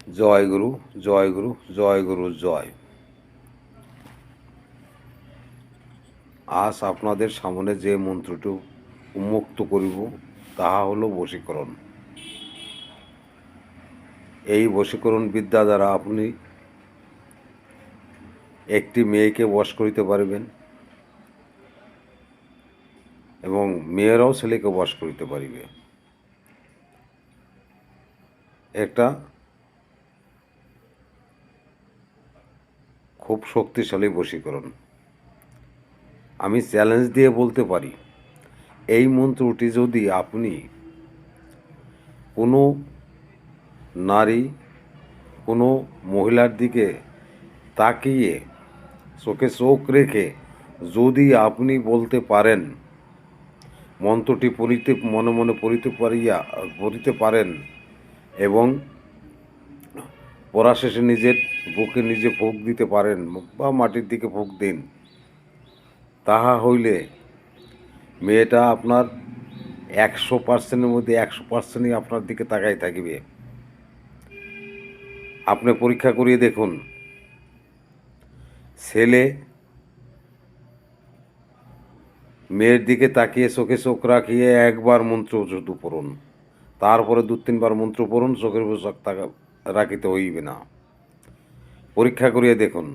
জয় গুরু, জয় গুরু, জয় গুরু, জয়। আজ আপনাদের সামনে যে মন্ত্রটি উন্মুক্ত করিব তাহা হল বশীকরণ। এই বশীকরণ বিদ্যা দ্বারা আপনি একটি মেয়েকে বশ করিতে পারিবেন এবং মেয়েরাও ছেলেকে বশ করিতে পারিবে। একটা খুব শক্তিশালী বশীকরণ। আমি চ্যালেঞ্জ দিয়ে বলতে পারি, এই মন্ত্রটি যদি আপনি কোনো নারী, কোনো মহিলার দিকে তাকিয়ে চোখে চোখ রেখে যদি আপনি বলতে পারেন, মন্ত্রটি মনে মনে পড়িতে পারেন এবং পড়া শেষে নিজের বুকে নিজে ফুঁক দিতে পারেন বা মাটির দিকে ফুঁক দিন, তাহা হইলে মেয়েটা আপনার 100%-এর মধ্যে 100%ই আপনার দিকে তাকাই থাকিবে। আপনি পরীক্ষা করিয়ে দেখুন, ছেলে মেয়ের দিকে তাকিয়ে চোখে চোখ রাখিয়ে একবার মন্ত্র শুধু পড়ুন, তারপরে 2-3 বার মন্ত্র পড়ুন, চোখের উপর চোখ রাখিতে হইবে না। পরীক্ষা করিয়ে দেখুন।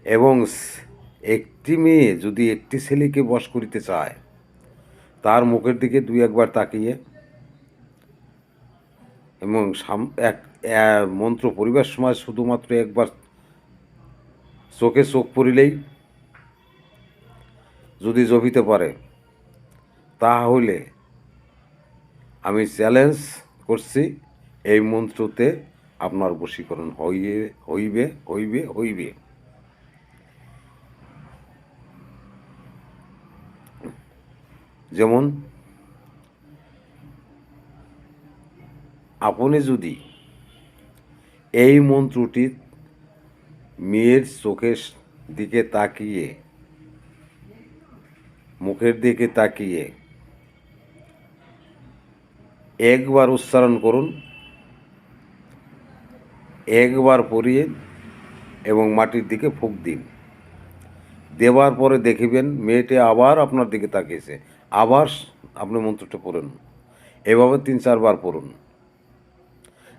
এবং একটি মেয়ে যদি একটি ছেলেকে বশ করিতে চায়, তার মুখের দিকে 2-1বার তাকিয়ে এবং মন্ত্র পড়িবার সময় শুধুমাত্র একবার চোখে চোখ পড়িলেই যদি জপিতে পারে, তাহলে আমি চ্যালেঞ্জ করছি, এই মন্ত্রতে আপনার বশীকরণ হইবে। যেমন আপনি যদি এই মন্ত্রটি মেয়ের চোখের দিকে তাকিয়ে, মুখের দিকে তাকিয়ে একবার উচ্চারণ করুন, একবার পড়িয়ে এবং মাটির দিকে ফুঁক দিন। দেওয়ার পরে দেখিবেন মেয়েটি আবার আপনার দিকে তাকিয়েছে, আবার আপনি মন্ত্রটা পড়ুন, এভাবে 3-4 বার পড়ুন।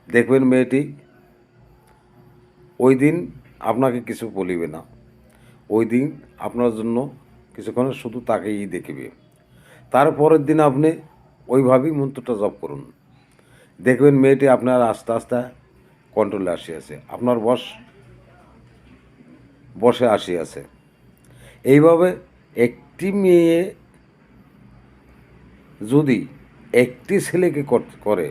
দেখবেন মেয়েটি ওই দিন আপনাকে কিছু বলিবে না, ওই দিন আপনার জন্য কিছুক্ষণ শুধু তাকেই দেখিবে। তারপরের দিন আপনি ওইভাবেই মন্ত্রটা জপ করুন, দেখবেন মেয়েটি আপনার আস্তে আস্তে কন্ট্রোলে আসিয়াছে, আপনার বসে আসিয়াছে। এইভাবে একটি মেয়ে যদি একটি ছেলেকে করে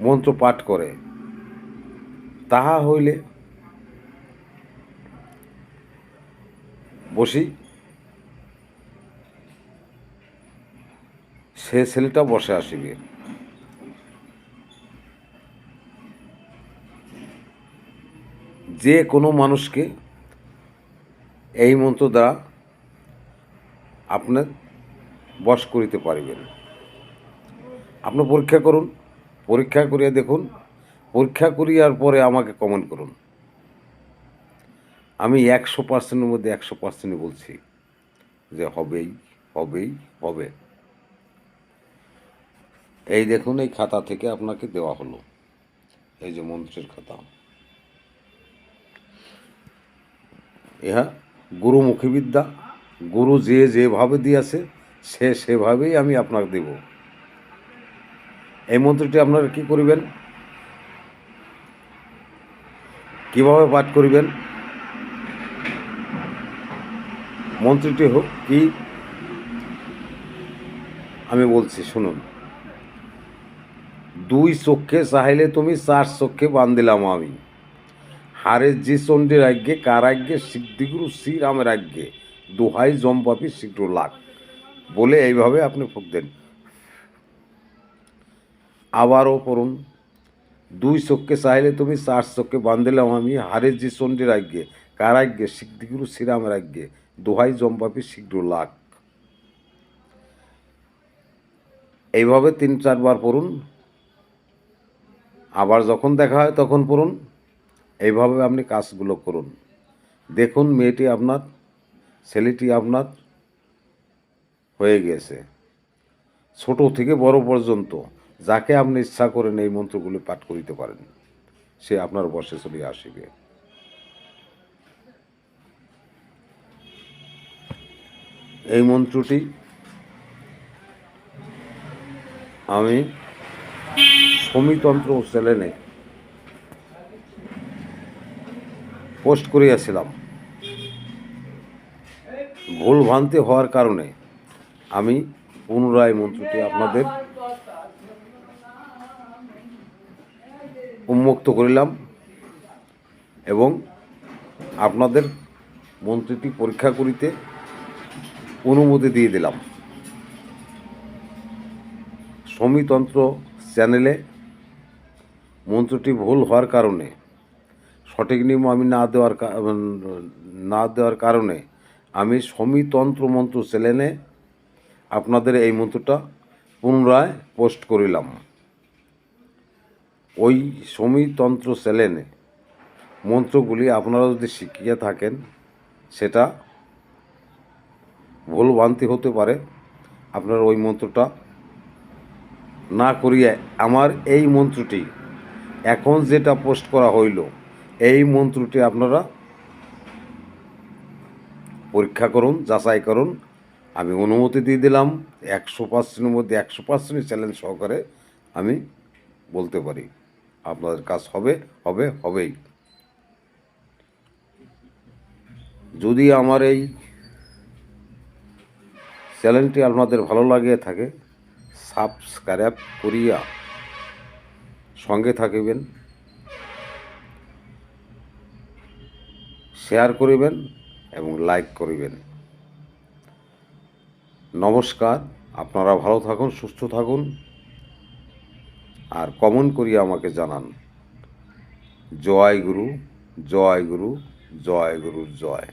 মন্ত্র পাঠ করে, তাহা হইলে সে ছেলেটা বসে আসিবে। যে কোনো মানুষকে এই মন্ত্র দ্বারা আপনার বশ করিতে পারিবেন। আপনি পরীক্ষা করুন, পরীক্ষা করিয়া দেখুন, পরীক্ষা করিয়ার পরে আমাকে কমেন্ট করুন। আমি 100%-এর মধ্যে 100%ই বলছি যে হবে। এই দেখুন, এই খাতা থেকে আপনাকে দেওয়া হলো, এই যে মন্ত্রের খাতা, ইহা গুরুমুখী বিদ্যা। গুরু যেভাবে দিয়েছে সেভাবেই আমি আপনাকে দেব। এই মন্ত্রটি আপনারা কি করিবেন, কিভাবে পাঠ করিবেন? মন্ত্রটি হোক কি আমি বলছি, শুনুন। 2 চক্ষে চাহিলে তুমি 4 চক্ষে বান্ধিলাম আমি, হারে জি চণ্ডীর আজ্ঞে কার আজ্ঞে সিদ্ধিগুরু শ্রীরামের আজ্ঞে, দোহাই জম্পাপি শীঘ্র লাগ, বলে এইভাবে আপনি ফুঁক দেন। আবারও পড়ুন। 2 চক্ষে চাহিলে তুমি 4 চক্ষে বান্ধিলাম আমি, হারে জি চণ্ডীর আজ্ঞে কার আজ্ঞে সিদ্ধিগুরু শ্রীরামের আজ্ঞে, দোহাই জম্পাপি শীঘ্র লাগ। এইভাবে 3-4 বার পড়ুন। আবার যখন দেখা হয় তখন পড়ুন। এইভাবে আপনি কাজগুলো করুন। দেখুন মেয়েটি আপনার, ছেলেটি আপনার হয়ে গেছে। ছোট থেকে বড় পর্যন্ত যাকে আপনি ইচ্ছা করেন এই মন্ত্রগুলি পাঠ করিতে পারেন, সে আপনার বশে চলে আসিবে। এই মন্ত্রটি আমি সৌমিতন্ত্র চ্যানেলে পোস্ট করিয়াছিলাম। ভুল ভ্রান্তি হওয়ার কারণে আমি পুনরায় মন্ত্রটি আপনাদের উন্মুক্ত করিলাম এবং আপনাদের মন্ত্রটি পরীক্ষা করিতে অনুমতি দিয়ে দিলাম। সৌমিতন্ত্র চ্যানেলে মন্ত্রটি ভুল হওয়ার কারণে, সঠিক নিয়ম আমি না দেওয়ার কারণে আমি সৌমিতন্ত্র মন্ত্র চ্যানেলে আপনাদের এই মন্ত্রটা পুনরায় পোস্ট করিলাম। ওই সৌমিতন্ত্র চ্যানেলে মন্ত্রগুলি আপনারা যদি শিখিয়ে থাকেন, সেটা ভুল ভ্রান্তি হতে পারে। আপনারা ওই মন্ত্রটা না করিয়ে আমার এই মন্ত্রটি এখন যেটা পোস্ট করা হইল, এই মন্ত্রটি আপনারা পরীক্ষা করুন, যাচাই করুন। আমি অনুমতি দিয়ে দিলাম। 100%-এর মধ্যে 100% চ্যালেঞ্জ সহকারে আমি বলতে পারি আপনাদের কাজ হবে, হবে, হবেই। যদি আমার এই চ্যানেলটি আপনাদের ভালো লাগিয়ে থাকে, সাবস্ক্রাইব করিয়া সঙ্গে থাকিবেন, শেয়ার করিবেন এবং লাইক করিবেন। নমস্কার। আপনারা ভালো থাকুন, সুস্থ থাকুন, আর কমেন্ট করিয়া আমাকে জানান। জয় গুরু, জয় গুরু, জয় গুরু, জয়।